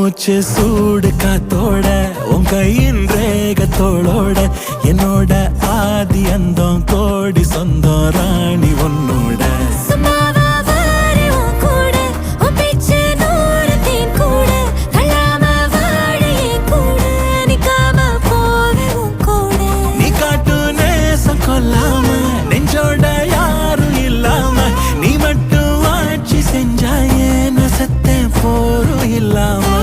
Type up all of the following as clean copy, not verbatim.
மூச்சு சூடு காத்தோட உன் கையின் ரேகத்தோளோட என்னோட ஆதி அந்தம் கோடி சொந்தம் ராணி உன்னோட நீ காட்டு நேசம் கொல்லாம நெஞ்சோட யாரும் இல்லாம நீ மட்டும் ஆட்சி செஞ்சாயே நசத்தே போரும் இல்லாம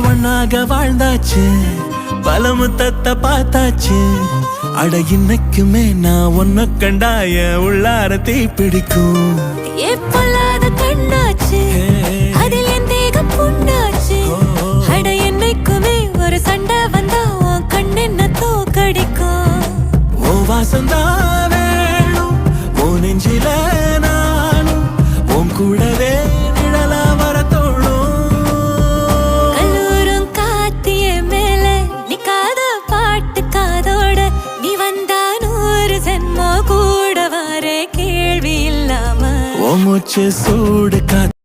ஒன்னாக வாழ்ந்தாச்சு பல முத்தத்தை பார்த்தாச்சு அட இன்னைக்குமே நான் ஒன்ன கண்டாய உள்ளார தீ பிடிக்கும் கண்ணாச்சு அதில் என் தேகம் புண்ணாச்சு அட என்னைக்குமே ஒரு சண்டை வந்தா உன் கண்ணென்ன தோக்கடிக்கும் ஓ வாசந்தான் வேணும் ஓ நெஞ்சில நானும் உன் கூடவே நிழலா வர மூச்சு சூடு காத்து